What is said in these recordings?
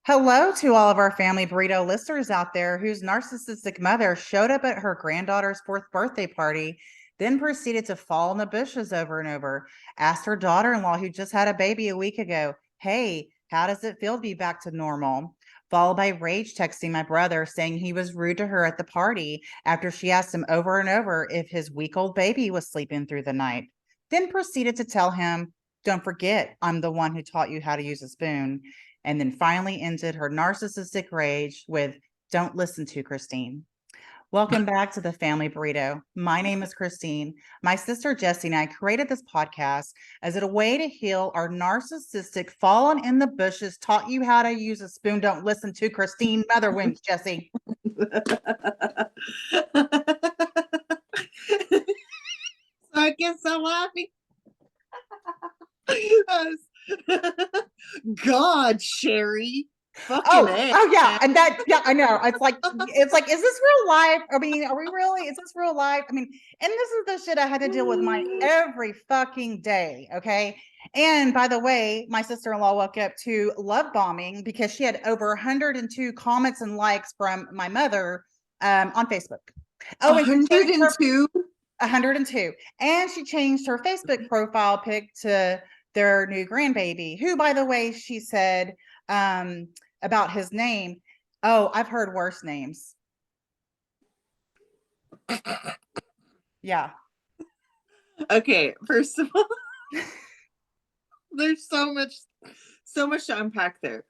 Hello to all of our family burrito listeners out there whose narcissistic mother showed up at her granddaughter's fourth birthday party, then proceeded to fall in the bushes over and over, asked her daughter-in-law who just had a baby a week ago, "Hey, how does it feel to be back to normal?" Followed by rage texting my brother saying he was rude to her at the party after she asked him over and over if his week-old baby was sleeping through the night. Then proceeded to tell him, "Don't forget, I'm the one who taught you how to use a spoon." And then finally ended her narcissistic rage with, "Don't listen to Christine." Welcome back to the Family Burrito. My name is Christine. My sister Jessie and I created this podcast as a way to heal our narcissistic, fallen in the bushes, taught you how to use a spoon, don't listen to Christine mother wounds, Jessie. I get so laughing. God, Sherry. Oh yeah, and that I know. It's like, is this real life? I mean, are we really? Is this real life? I mean, and this is the shit I had to deal with my every fucking day. Okay. And by the way, my sister-in-law woke up to love bombing because she had over 102 comments and likes from my mother on Facebook. Oh, and she changed her 102. 102, and she changed her Facebook profile pic to their new grandbaby, who, by the way, she said about his name, "Oh, I've heard worse names." Yeah. Okay, first of all, there's so much to unpack there.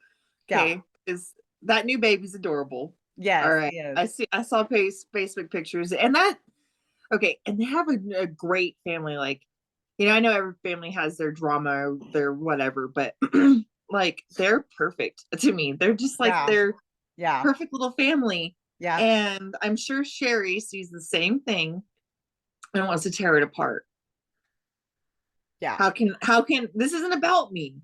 Okay, Yeah. is that new baby's adorable. Yes. All right. Yes. I saw Facebook pictures, and okay, and they have a great family. Like, I know every family has their drama, their whatever, but like they're perfect to me. They're just like Yeah. they're Yeah. perfect little family. Yeah. And I'm sure Sherry sees the same thing and wants to tear it apart. Yeah. How can this isn't about me?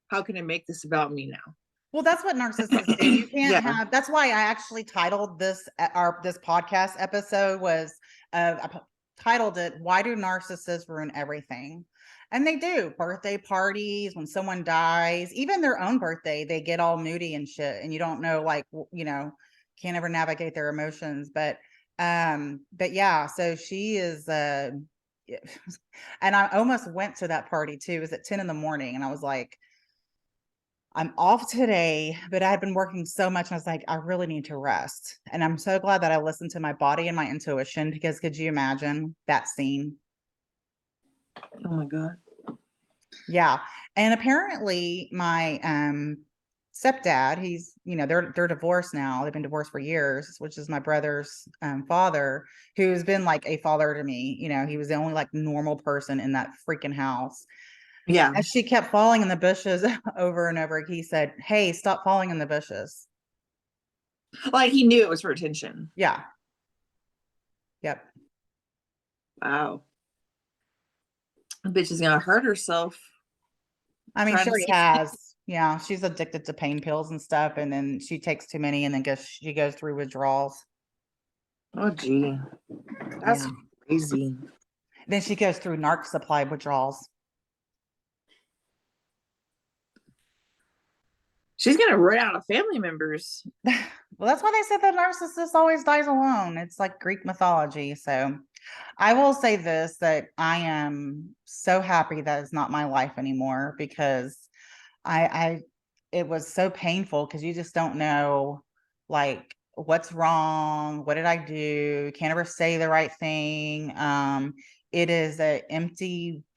How can I make this about me now? Well, that's what narcissists do. You can't Yeah. have. That's why I actually titled this podcast episode was titled it, "Why Do Narcissists Ruin Everything?" And they do. Birthday parties, when someone dies, even their own birthday, they get all moody and shit, and you don't know, like, can't ever navigate their emotions. But yeah. So she is. And I almost went to that party too. It was at 10 in the morning, and I was like, "I'm off today," but I had been working so much. And I was like, "I really need to rest." And I'm so glad that I listened to my body and my intuition, because could you imagine that scene? Oh my God. Yeah. And apparently my stepdad, he's, they're divorced now. They've been divorced for years, which is my brother's father, who's been like a father to me. He was the only like normal person in that freaking house. Yeah. As she kept falling in the bushes over and over, he said, "Hey, stop falling in the bushes." Like he knew it was for attention. Yeah. Yep. Wow. The bitch is gonna hurt herself I mean, trying to sure he see. has. Yeah, she's addicted to pain pills and stuff, and then she takes too many, and then she goes through withdrawals. Oh gee. That's Yeah. crazy. Then she goes through narc supply withdrawals. She's gonna run out of family members. Well, that's why they said the narcissist always dies alone. It's like Greek mythology. So I will say this, that I am so happy that it's not my life anymore, because I it was so painful, because you just don't know, like, what's wrong, what did I do, can't ever say the right thing. It is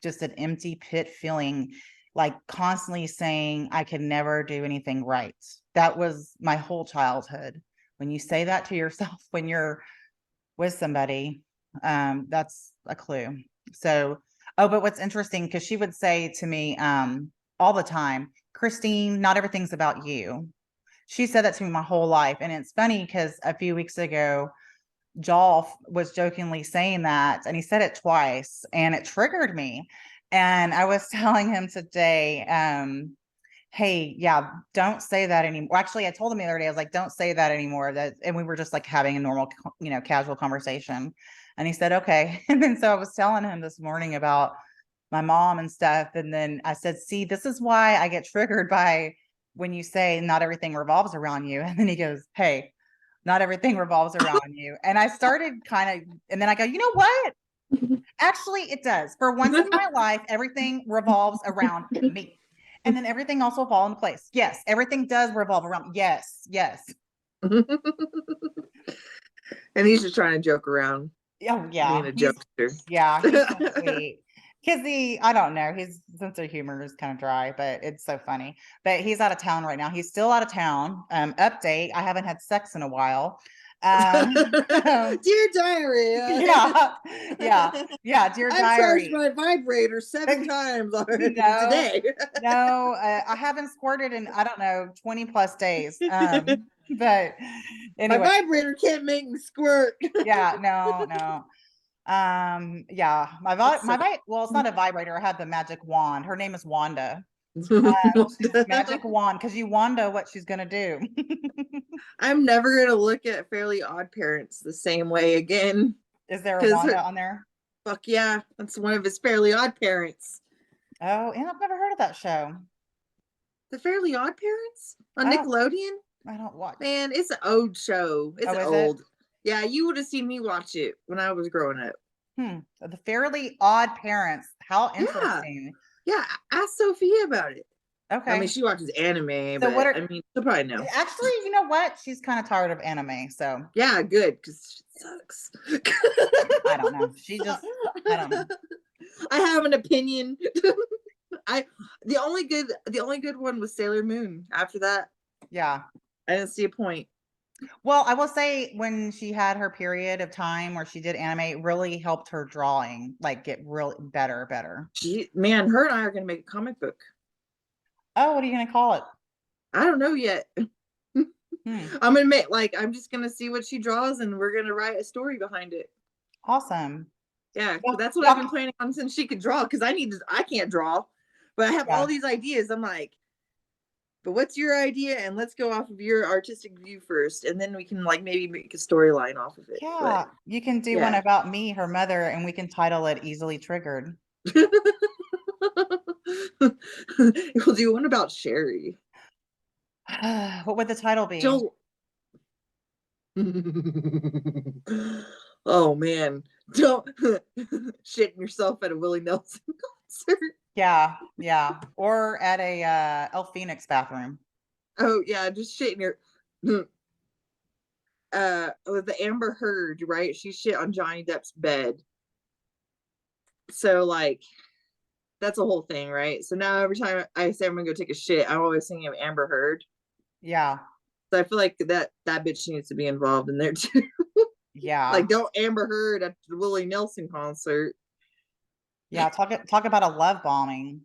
just an empty pit feeling, like constantly saying I could never do anything right. That was my whole childhood. When you say that to yourself when you're with somebody, that's a clue. So, oh, but what's interesting, because she would say to me all the time, "Christine, not everything's about you." She said that to me my whole life. And it's funny because a few weeks ago, Jolf was jokingly saying that, and he said it twice, and it triggered me. And I was telling him today, "Hey, yeah, don't say that anymore." Actually, I told him the other day, I was like, "Don't say that anymore." And we were just like having a normal, casual conversation. And he said, "Okay." And then so I was telling him this morning about my mom and stuff. And then I said, "See, this is why I get triggered by when you say not everything revolves around you, and then he goes, hey, not everything revolves around you. And I started and then I go, you know what? Actually, it does. For once in my life, everything revolves around me. And then everything also fall into place. Yes, everything does revolve around. Yes, yes. And he's just trying to joke around. Oh, yeah. Being a jokester. Yeah, he's so sweet. Because I don't know, his sense of humor is kind of dry, but it's so funny. But he's out of town right now. He's still out of town. Update, I haven't had sex in a while. Dear diary. Yeah, dear I've diary. charged my vibrator 7 times already today. No, I haven't squirted in, I don't know, 20 plus days. But anyway. My vibrator can't make me squirt. Yeah, no. Yeah, well, it's not a vibrator. I have the magic wand. Her name is Wanda. Magic wand, because you wanda what she's gonna do. I'm never gonna look at Fairly Odd Parents the same way again. Is there a Wanda on there? Fuck yeah, that's one of his Fairly Odd Parents. Oh, and I've never heard of that show. The Fairly Odd Parents on Nickelodeon? I don't watch. Man, it's an old show. It's old. It? Yeah, you would have seen me watch it when I was growing up. The Fairly Odd Parents. How interesting. Yeah, ask Sophia about it. Okay. I mean, she watches anime, so but I mean, she'll probably know. Actually, you know what? She's kind of tired of anime, so. Yeah, good, because she sucks. I don't know. I don't know. I have an opinion. The only good one was Sailor Moon. After that, yeah, I didn't see a point. Well, I will say when she had her period of time where she did anime, it really helped her drawing like get really better. Man, her and I are gonna make a comic book. Oh, what are you gonna call it? I don't know yet. I'm gonna I'm just gonna see what she draws and we're gonna write a story behind it. Awesome. Yeah, that's what I've been planning on since she could draw, because I can't draw, but I have all these ideas. I'm like, but what's your idea? And let's go off of your artistic view first, and then we can maybe make a storyline off of it. Yeah, but, you can do one about me, her mother, and we can title it Easily Triggered. We'll do one about Sherry. What would the title be? Oh man, don't shitting yourself at a Willie Nelson concert. Yeah, or at a El Phoenix bathroom. Oh yeah, just shitting your with the Amber Heard, right? She shit on Johnny Depp's bed. So that's a whole thing, right? So now every time I say I'm gonna go take a shit, I'm always thinking of Amber Heard. Yeah. So I feel like that bitch needs to be involved in there too. Yeah. Don't Amber Heard at the Willie Nelson concert. Yeah, talk about a love bombing.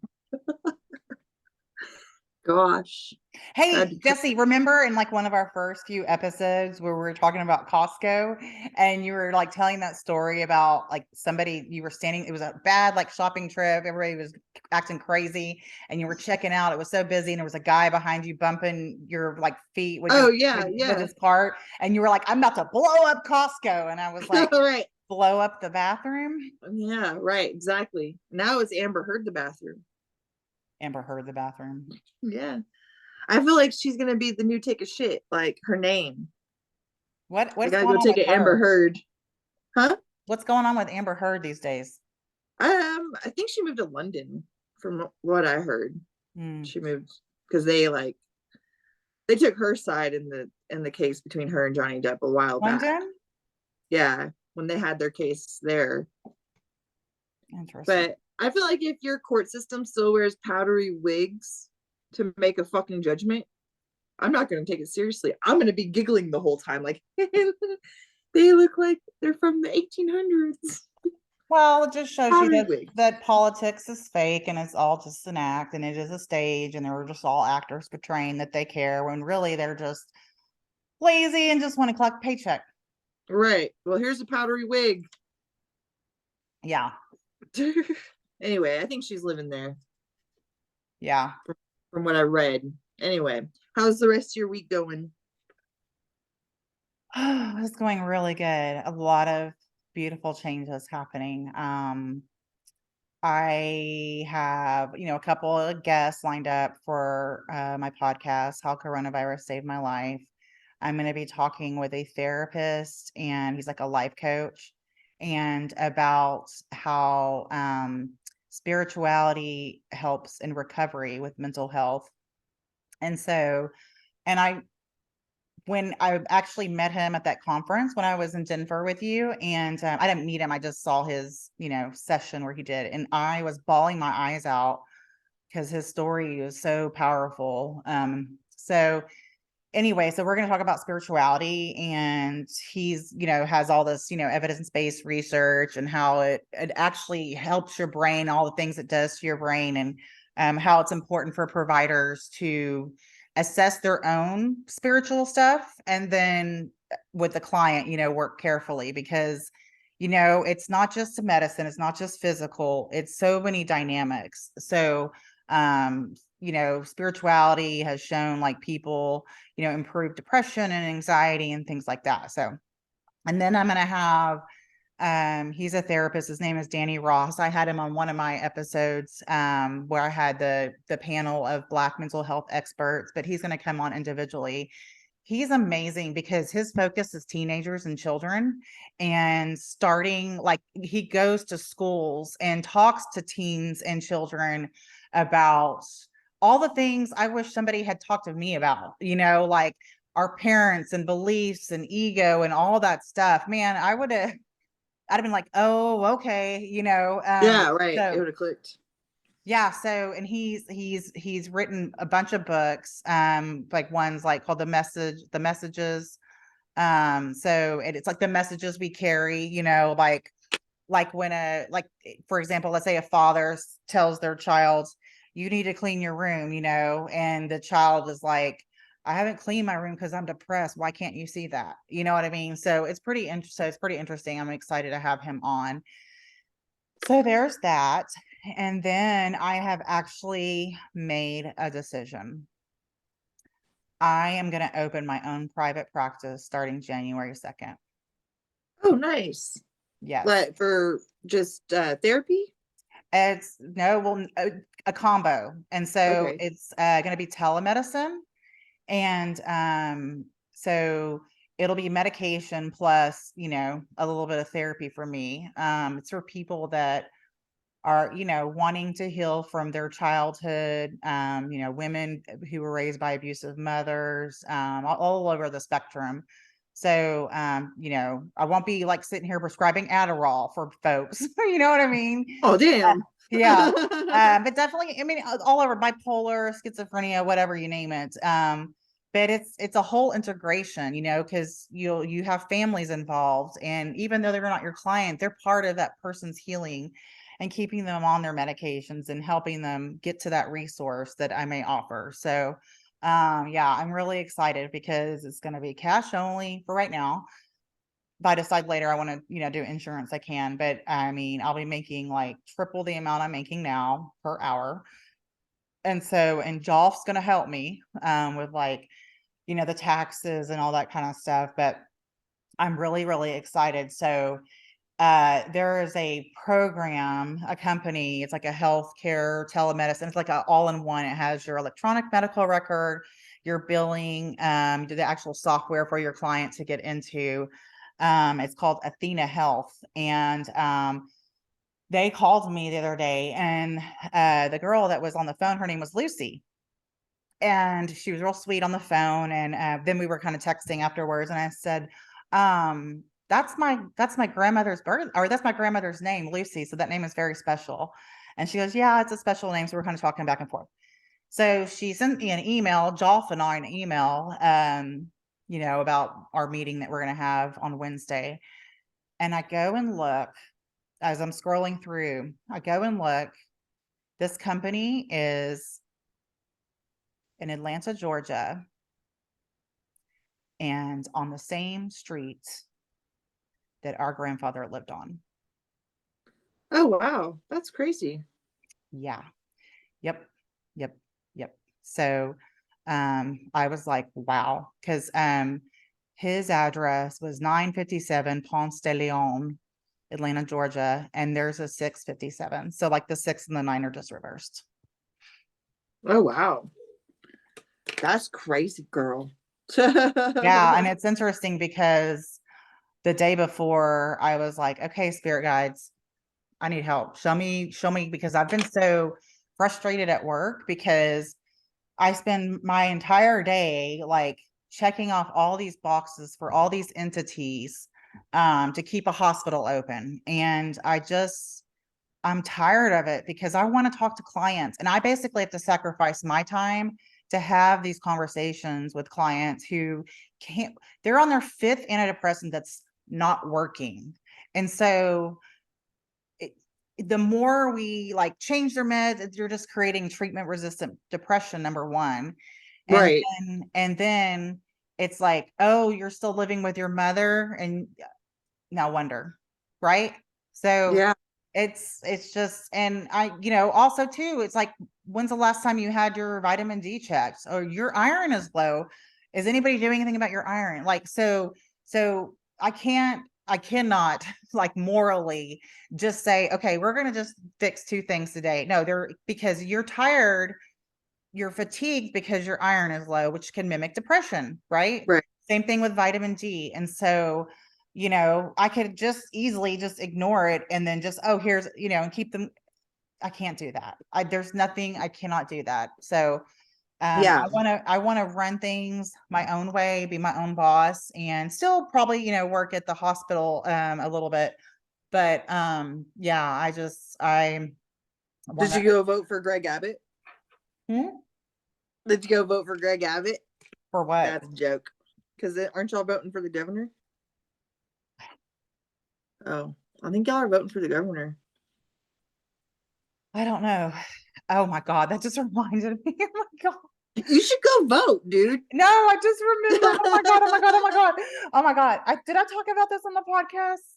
Gosh. Hey, Jessie, remember in one of our first few episodes where we were talking about Costco and you were telling that story about somebody, you were standing, it was a bad shopping trip, everybody was acting crazy and you were checking out, it was so busy and there was a guy behind you bumping your feet with with his cart and you were like, I'm about to blow up Costco, and I was like, right, blow up the bathroom? Yeah, right, exactly. Now it's Amber Heard the bathroom. Amber Heard the bathroom. Yeah. I feel like she's gonna be the new take a shit, her name. What's I gotta go take an Amber Heard. Huh? What's going on with Amber Heard these days? I think she moved to London, from what I heard. She moved because they took her side in the case between her and Johnny Depp a while back. London? Yeah, when they had their case there. Interesting. But I feel like if your court system still wears powdery wigs to make a fucking judgment, I'm not going to take it seriously. I'm going to be giggling the whole time. They look like they're from the 1800s. Well, it just shows you that politics is fake and it's all just an act and it is a stage and they're just all actors portraying that they care when really they're just lazy and just want to collect a paycheck. Right. Well, here's a powdery wig. Yeah. Anyway, I think she's living there. Yeah. From what I read. Anyway, how's the rest of your week going? Oh, it's going really good. A lot of beautiful changes happening. I have, a couple of guests lined up for my podcast, How Coronavirus Saved My Life. I'm going to be talking with a therapist, and he's like a life coach, and about how spirituality helps in recovery with mental health. And so, and when I actually met him at that conference when I was in Denver with you, and I didn't meet him, I just saw his, session where he did, and I was bawling my eyes out because his story is so powerful. So anyway, so we're going to talk about spirituality, and he's, has all this, evidence-based research and how it actually helps your brain, all the things it does to your brain, and how it's important for providers to assess their own spiritual stuff, and then with the client, work carefully, because it's not just a medicine, it's not just physical, it's so many dynamics. So spirituality has shown like people, improve depression and anxiety and things like that. So, and then I'm going to have, he's a therapist. His name is Danny Ross. I had him on one of my episodes, where I had the panel of Black mental health experts, but he's going to come on individually. He's amazing because his focus is teenagers and children, and starting, like, he goes to schools and talks to teens and children about all the things I wish somebody had talked to me about, like our parents and beliefs and ego and all that stuff. Man, I'd have been like, oh, okay, Yeah, right. It so would have clicked. yeah, so, and he's written a bunch of books, like ones like called the Messages. So it's like the messages we carry, like when for example, let's say a father tells their child, you need to clean your room, and the child is like, I haven't cleaned my room because I'm depressed. Why can't you see that? You know what I mean? So it's pretty interesting. I'm excited to have him on. So there's that. And then I have actually made a decision. I am going to open my own private practice starting January 2nd. Oh, nice. Yes. But for just therapy? It's no, well, a combo. And so Okay. it's going to be telemedicine. And so it'll be medication plus, a little bit of therapy for me. It's for people that are, wanting to heal from their childhood, women who were raised by abusive mothers, all over the spectrum. So, I won't be like sitting here prescribing Adderall for folks. You know what I mean? Oh, damn. Yeah. But definitely, I mean, all over, bipolar, schizophrenia, whatever you name it. But it's a whole integration, because you have families involved, and even though they're not your client, they're part of that person's healing and keeping them on their medications and helping them get to that resource that I may offer. So, yeah, I'm really excited because it's going to be cash only for right now. If I decide later I want to, do insurance, I can. But I mean, I'll be making like triple the amount I'm making now per hour. And so, and Jolf's going to help me with like, the taxes and all that kind of stuff. But I'm really, really excited. So, there is a program, a company, it's like a healthcare telemedicine. It's like a all-in-one. It has your electronic medical record, your billing, the actual software for your client to get into. It's called Athena Health. And they called me the other day, and the girl that was on the phone, her name was Lucy. And she was real sweet on the phone. And then we were kind of texting afterwards. And I said, that's my grandmother's birth, or that's my grandmother's name, Lucy. So that name is very special. And she goes, yeah, it's a special name. So we're kind of talking back and forth. So she sent me an email, Jolf and I, an email, about our meeting that we're going to have on Wednesday. And I go and look as I'm scrolling through, I go and look. This company is in Atlanta, Georgia, and on the same street that our grandfather lived on. Oh, wow. That's crazy. Yeah. Yep. Yep. Yep. So I was like, wow, because his address was 957 Ponce de Leon. Atlanta, Georgia, and there's a 657. So like the 6 and the 9 are just reversed. Oh wow. That's crazy, girl. Yeah, and it's interesting because the day before I was like, okay, spirit guides, I need help. Show me, because I've been so frustrated at work because I spend my entire day like checking off all these boxes for all these entities to keep a hospital open. And I'm tired of it because I want to talk to clients, and I basically have to sacrifice my time to have these conversations with clients who can't, they're on their 5th antidepressant that's not working. And so the more we like change their meds, you're just creating treatment resistant depression, number one. And right. then it's like, oh, you're still living with your mother, and no wonder, right? So Yeah. it's just, and I, also too, it's like, when's the last time you had your vitamin D checked, or your iron is low? Is anybody doing anything about your iron? Like, so I cannot like morally just say, okay, we're going to just fix 2 things today. No, because you're tired, you're fatigued because your iron is low, which can mimic depression, right? Right. Same thing with vitamin D. And so, I could just easily just ignore it and then just, oh, here's, and keep them. I can't do that. There's nothing, I cannot do that. So Yeah. I want to run things my own way, be my own boss, and still probably, work at the hospital a little bit. But yeah, I want Did you to. go vote for Greg Abbott? Hmm? Did you go vote for Greg Abbott? For what? That's a joke. Because aren't y'all voting for the governor? Oh, I think y'all are voting for the governor. I don't know. Oh my God, that just reminded me. Oh my God. You should go vote, dude. No, I just remembered. Oh my God, oh my God, oh my God. Oh my God. Did I talk about this on the podcast?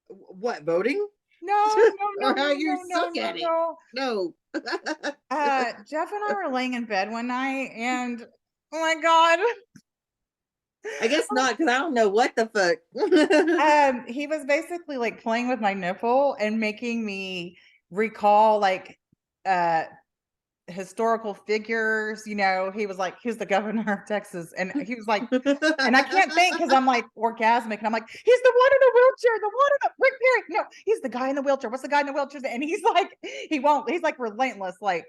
What, voting? No, no, no, Or how no, you no, no, suck no, at it? no. No. Jeff and I were laying in bed one night, and oh my God. I guess not, because I don't know what the fuck. He was basically like playing with my nipple and making me recall like uh historical figures. He was like, "He's the governor of Texas," and he was like, and I can't think because I'm like orgasmic, and I'm like, "He's the one in the wheelchair, the one in the Rick Perry." No, he's the guy in the wheelchair. What's the guy in the wheelchair? And he's like, he won't. He's like relentless, like.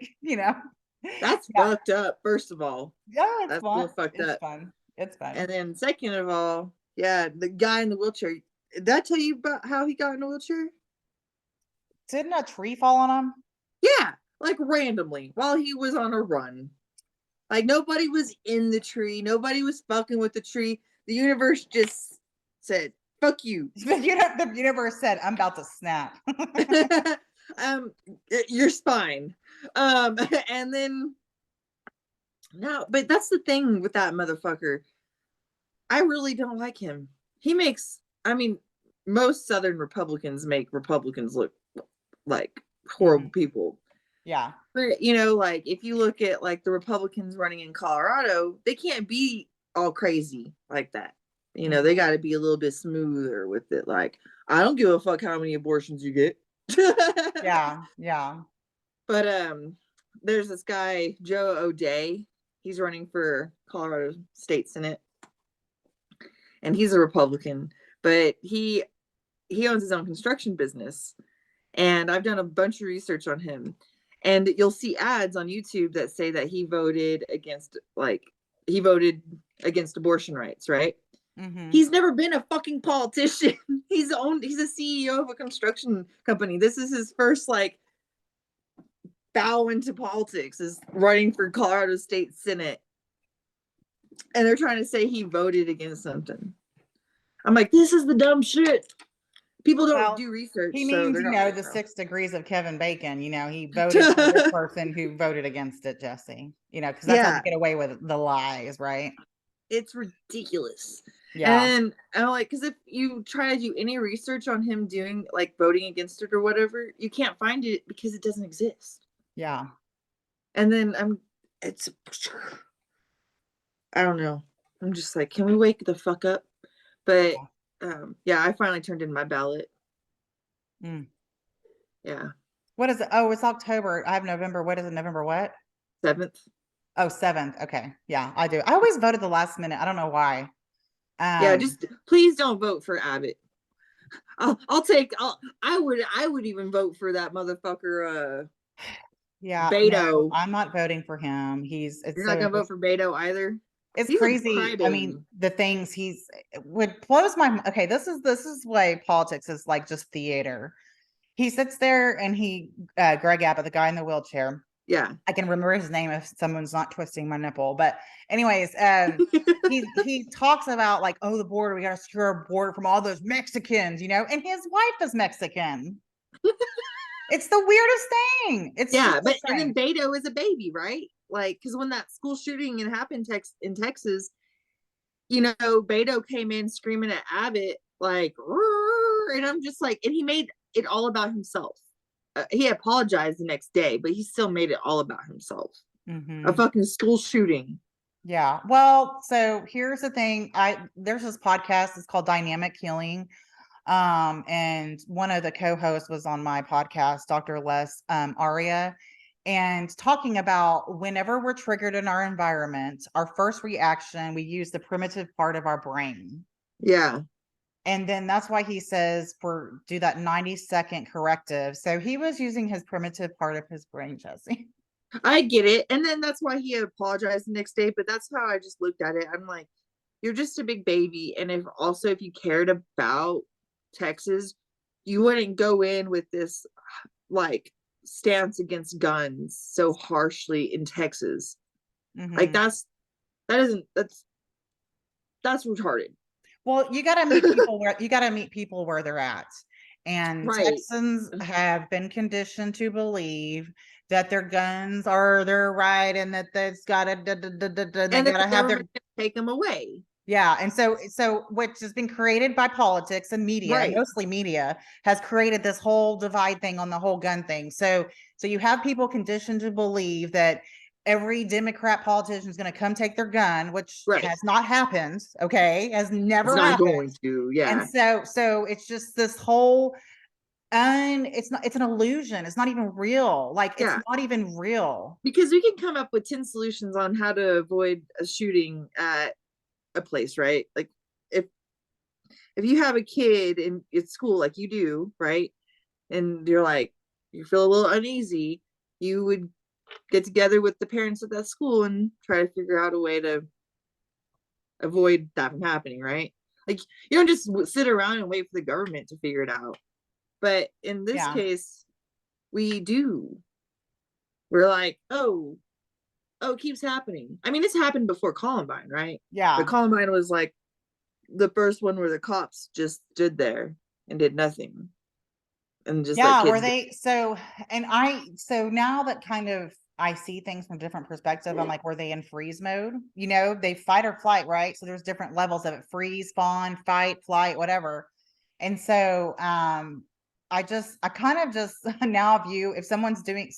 That's Yeah, fucked up, first of all. yeah, it's That's fun. real fucked It's up. fun. It's fun. And then second of all, yeah, the guy in the wheelchair. Did I tell you about how he got in a wheelchair? Didn't a tree fall on him? Yeah, like randomly while he was on a run. Like nobody was in the tree, nobody was fucking with the tree. The universe just said, "Fuck you." The universe said, "I'm about to snap." um, your spine. And then no, but that's the thing with that motherfucker. I really don't like him. He makes, I mean, most Southern Republicans make Republicans look like horrible people. Yeah. But, like if you look at like the Republicans running in Colorado, they can't be all crazy like that. They got to be a little bit smoother with it. Like, I don't give a fuck how many abortions you get. Yeah. Yeah. But there's this guy, Joe Oday. He's running for Colorado State Senate. And he's a Republican, but he owns his own construction business. And I've done a bunch of research on him. And you'll see ads on YouTube that say that he voted against abortion rights, right? Mm-hmm. He's never been a fucking politician. He's a CEO of a construction company. This is his first like bow into politics, is running for Colorado State Senate. And they're trying to say he voted against something. I'm like, this is the dumb shit. People don't do research. He so means, they're not the 6 degrees of Kevin Bacon. He voted for this person who voted against it, Jesse. Because that's how you get away with the lies, right? It's ridiculous. Yeah. And I'm like, because if you try to do any research on him doing like voting against it or whatever, you can't find it because it doesn't exist. Yeah. And then I don't know. I'm just like, can we wake the fuck up? But yeah, I finally turned in my ballot. Mm. Yeah. What is it? Oh, it's October. I have November. What is it? November what? 7th. Oh, 7th. Okay. Yeah, I do. I always vote at the last minute. I don't know why. Yeah, Um, just please don't vote for Abbott. I would even vote for that motherfucker yeah, no, Beto. I'm not voting for him. It's You're not so gonna vote for Beto either? it's He's a crazy. I mean, crybaby. the things what blows my okay, this is why politics is like just theater. He sits there and Greg Abbott, the guy in the wheelchair. Yeah. I can remember his name if someone's not twisting my nipple. But anyways, he talks about like, oh, the border, we got to secure our border from all those Mexicans, and his wife is Mexican. It's the weirdest thing. It's just Yeah, so but and then strange. Beto is a baby, right? Like, because when that school shooting happened in Texas, Beto came in screaming at Abbott, like, "Roar," and I'm just like, and he made it all about himself. He apologized the next day, but he still made it all about himself. A Mhm. fucking school shooting. Yeah. Well, so here's the thing. There's this podcast. It's called Dynamic Healing. And one of the co-hosts was on my podcast, Dr. Les Aria, and talking about whenever we're triggered in our environment, our first reaction, we use the primitive part of our brain. Yeah. And then that's why he says do that 90-second corrective. So he was using his primitive part of his brain, Jesse. I get it. And then that's why he apologized the next day. But that's how I just looked at it. I'm like, you're just a big baby. And if you cared about Texas, you wouldn't go in with this like stance against guns so harshly in Texas. Like Mhm. that's retarded. Well, you got to meet people where they're at. And Right. Texans have been conditioned to believe that their guns are their right and that that's got to they And that got the to have their government can take them away. yeah. And so which has been created by politics and media, Right. mostly media, has created this whole divide thing on the whole gun thing. So you have people conditioned to believe that every Democrat politician is going to come take their gun, which Right. has not happened. Okay, has It's never not happened. going to. And Yeah. so it's just this whole and it's an illusion. It's not even real. Like it's Yeah. not even real. Because we can come up with 10 solutions on how to avoid a shooting at a place, right? Like if if you have a kid in at school like you do, right? And you're like, you feel a little uneasy, you would get together with the parents at that school and try to figure out a way to avoid that from happening, right? Like you don't just sit around and wait for the government to figure it out. But in this Yeah. case, we do. We're like, oh, it keeps happening. I mean, this happened before Columbine, right? But Yeah. Columbine was like the first one where the cops just stood there and did nothing and just let Yeah, were kids. they so now that kind of I see things from a different perspective, I'm like, were they in freeze mode? They fight or flight, right? So there's different levels of it: freeze, fawn, fight, flight, whatever. And so I kind of just now view if someone's doing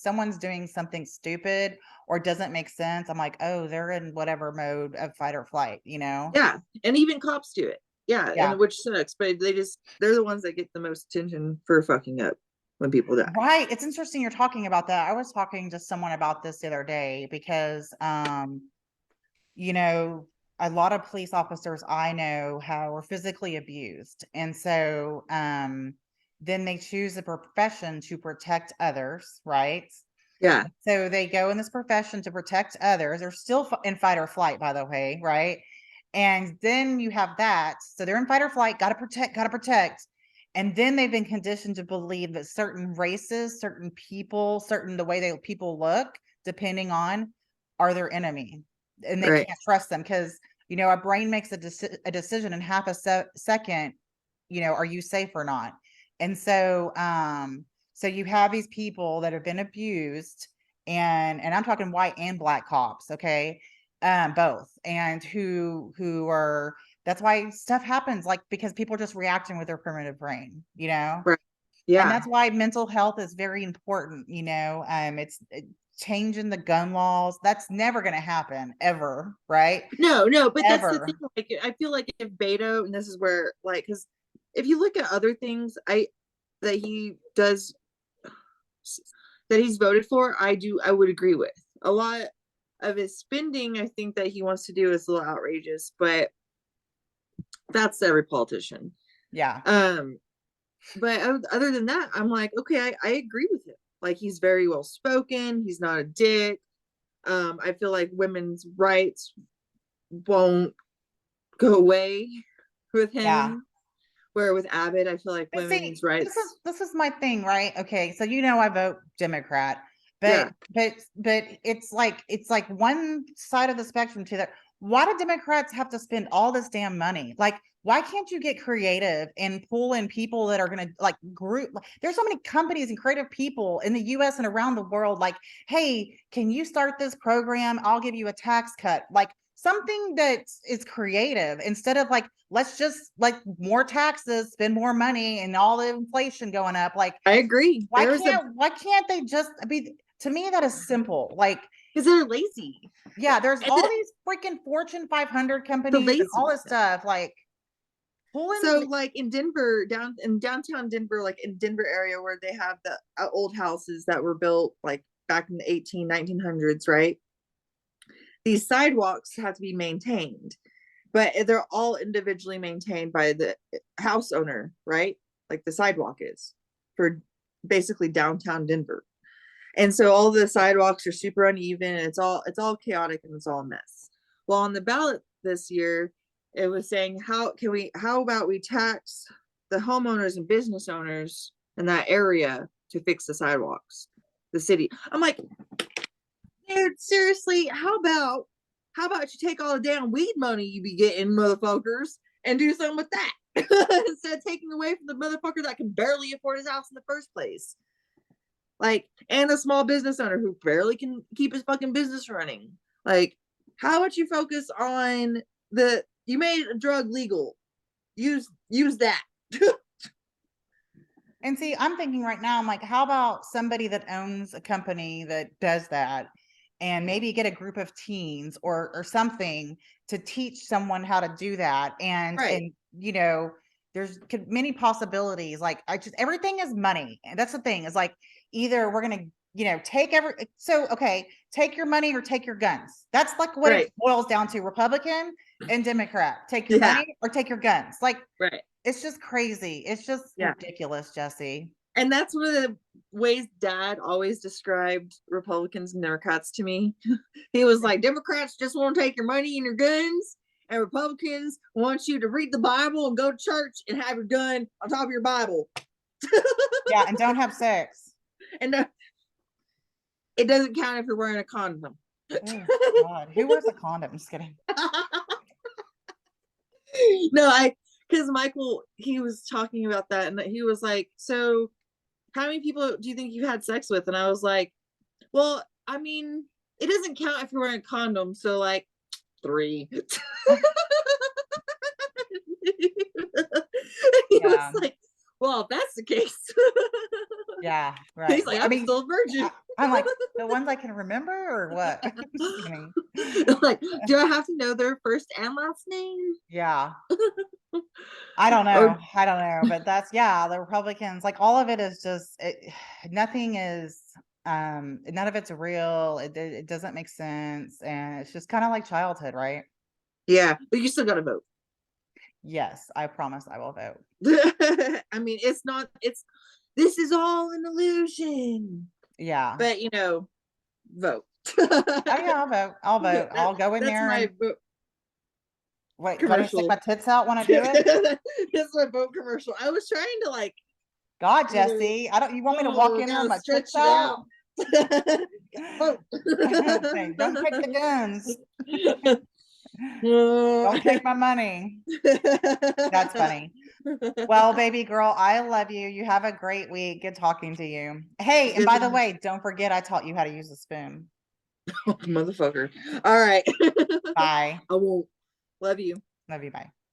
something stupid or doesn't make sense, I'm like, oh, they're in whatever mode of fight or flight. Yeah, and even cops do it. Yeah, Yeah. and which sucks, but they're the ones that get the most attention for fucking up when people die. Right. It's interesting you're talking about that. I was talking to someone about this the other day because you know, a lot of police officers I know how were physically abused. And so then they choose a profession to protect others, right? Yeah, So they go in this profession to protect others. They're still in fight or flight, by the way, right? And then you have that. So they're in fight or flight, got to protect, got to protect. And then they've been conditioned to believe that certain races, certain people, certain the way people look, depending on, are their enemy. And they right. can't trust them because, our brain makes a decision in half a second, are you safe or not? And so you have these people that have been abused and I'm talking white and black cops, okay? Both. And who are that's why stuff happens like because people are just reacting with their primitive brain, you know? Right. And Yeah. that's why mental health is very important, it's changing the gun laws. That's never going to happen ever, right? No, but that's the thing. Ever. Like, I feel like if Beto, and this is where, like, because if you look at other things, that he does, that he's voted for, I would agree with. A lot of his spending, I think that he wants to do is a little outrageous, but that's every politician. Yeah. But other than that, I'm like, okay, I agree with him. Like, he's very well spoken. He's not a dick. I feel like women's rights won't go away with him. Yeah. Where with Abbott, I feel like But women's see, rights. this is my thing, right? Okay, so I vote Democrat, Yeah. but it's like one side of the spectrum to that. Why do Democrats have to spend all this damn money? Like, why can't you get creative and pull in people that are going to like group? There's so many companies and creative people in the US and around the world. Like, hey, can you start this program? I'll give you a tax cut. Like, something that is creative instead of like, let's just like more taxes, spend more money, and all the inflation going up. Like, I agree. why can't they just be? To me, that is simple. Like, because they're lazy. Yeah, there's all these freaking Fortune 500 companies and all this stuff. Like, so like in Denver, downtown Denver, like in Denver area where they have the old houses that were built like back in the 1900s, right? These sidewalks have to be maintained, but they're all individually maintained by the house owner, right? Like the sidewalk is for basically downtown Denver. And so all the sidewalks are super uneven, and it's all chaotic, and it's all a mess. Well, on the ballot this year, it was saying how about we tax the homeowners and business owners in that area to fix the sidewalks, the city. I'm like, dude, seriously, how about you take all the damn weed money you be getting, motherfuckers, and do something with that instead of taking away from the motherfucker that can barely afford his house in the first place. Like, and a small business owner who barely can keep his fucking business running. Like, how about you focus on you made a drug legal. Use that. And see, I'm thinking right now, I'm like, how about somebody that owns a company that does that, and maybe get a group of teens or something to teach someone how to do that. And there's many possibilities. Like, everything is money. And that's the thing, is like, either we're going to, take take your money or take your guns. That's like what it boils down to. Republican and Democrat, take your money or take your guns. Like, it's just crazy. It's just ridiculous, Jessie. And that's one of the ways Dad always described Republicans and Democrats to me. He was like, Democrats just want to take your money and your guns, and Republicans want you to read the Bible and go to church and have your gun on top of your Bible. Yeah, and don't have sex. And it doesn't count if you're wearing a condom. Oh, God. Who wears a condom? Just kidding. No, because Michael, he was talking about that, and he was like, so how many people do you think you've had sex with? And I was like, well, I mean, it doesn't count if you're wearing a condom, so like 3. He was like, well, if that's the case. Yeah, right. He's like, I'm still a virgin. I'm like, the ones I can remember, or what? Like, do I have to know their first and last name? Yeah. I don't know. But that's, the Republicans, like, all of it is just, nothing is, none of it's real. It doesn't make sense. And it's just kind of like childhood, right? Yeah, but you still got to vote. Yes, I promise I will vote. I mean, this is all an illusion. Yeah. But, vote. I'll vote. I'll go in there. My vote. Wait, do I stick my tits out when I do it? That's my vote commercial. I was trying to like. God, Jessie, you want me to walk in there with my tits out? Vote. Don't take the guns. Don't take my money. That's funny. Well, baby girl, I love you. You have a great week. Good talking to you. Hey, and by the way, don't forget I taught you how to use a spoon. Oh, motherfucker. All right. Bye. I won't. Love you. Love you. Bye.